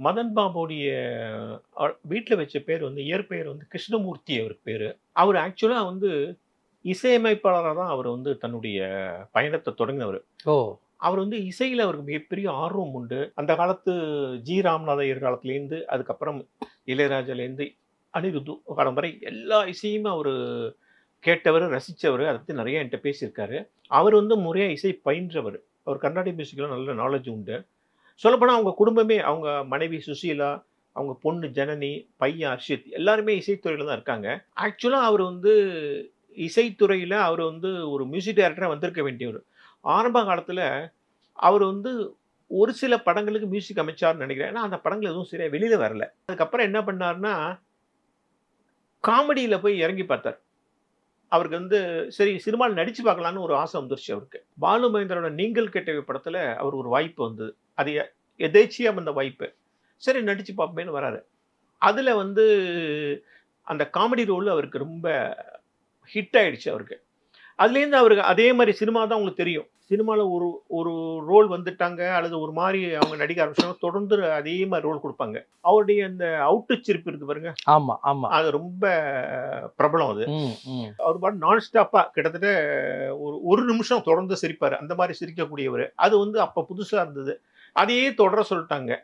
மதன் பாபுடைய வீட்ல வச்ச பேர் வந்து இயற்பெயர் வந்து கிருஷ்ணமூர்த்தி அவருக்கு பேரு. அவரு ஆக்சுவலா வந்து இசையமைப்பாளரா தான் அவர் வந்து தன்னுடைய பயணத்த தொடங்கினவரு. ஓ! அவர் வந்து இசையில அவருக்கு மிகப்பெரிய ஆர்வம் உண்டு. அந்த காலத்து ஜி. ராமநாத ஐயர் காலத்திலேருந்து, அதுக்கப்புறம் இளையராஜாலேருந்து, அனிருத்து காலம் வரை எல்லா இசையுமே அவரு கேட்டவரு, ரசிச்சவரு. அத பத்தி நெறைய என்ட்ட பேசியிருக்காரு. அவரு வந்து முறையா இசை பயின்றவரு. அவர் கர்நாடிக் மியூசிக்ல நல்ல நாலேட்ஜ் உண்டு. சொல்லப்போனா அவங்க குடும்பமே, அவங்க மனைவி சுசீலா, அவங்க பொண்ணு ஜனனி, பையன் அர்ஷித் எல்லாருமே இசைத்துறையில தான் இருக்காங்க. ஆக்சுவலா அவரு வந்து இசைத்துறையில அவரு வந்து ஒரு மியூசிக் டைரக்டரா வந்திருக்க வேண்டியவரு. ஆரம்ப காலத்துல அவரு வந்து ஒரு சில படங்களுக்கு மியூசிக் அமைச்சார்ன்னு நெனைக்கிறேன். ஆனா அந்த படங்கள் எதுவும் சரியா வெளில வரல. அதுக்கப்புறம் என்ன பண்ணாருன்னா, காமெடியில போய் இறங்கி பார்த்தாரு. அவருக்கு வந்து சரி சினிமால நடிச்சு பார்க்கலான்னு ஒரு ஆசை வந்துருச்சு அவருக்கு. பாலு மகேந்திராவோட நீங்கள் கேட்டவை படத்துல அவருக்கு ஒரு வாய்ப்பு வந்தது. அது எதேர்ச்சியா வந்த வாய்ப்பு. சரி நடிச்சு பார்ப்போமேன்னு வராரு. அதுல வந்து அந்த காமெடி ரோல் அவருக்கு ரொம்ப ஹிட் ஆயிடுச்சு அவருக்கு. அதுலேருந்து அவருக்கு அதே மாரி சினிமா தான் உங்களுக்கு தெரியும். சினிமால ஒரு ஒரு ரோல் வந்துட்டாங்க, அல்லது ஒரு மாரி அவங்க நடிக்க ஆரம்பிச்சாங்கன்னா, தொடர்ந்து அதே மாரி ரோல் குடுப்பாங்க. அவருடைய அந்த அவுட்டு சிரிப்பு இருக்கு பாருங்க, ஆமா, ஆமா. அது ரொம்ப பிரபலம் அது. ம், ம். அவரு பாட்டுக்கு நான் ஸ்டாப்பா கிட்டத்தட்ட ஒரு 1 நிமிஷம் தொடர்ந்து சிரிப்பாரு. அந்த மாரி சிரிக்கக்கூடியவரு. அது வந்து அப்ப புதுசா இருந்தது. அதையே தொடர சொல்ட்டாங்க.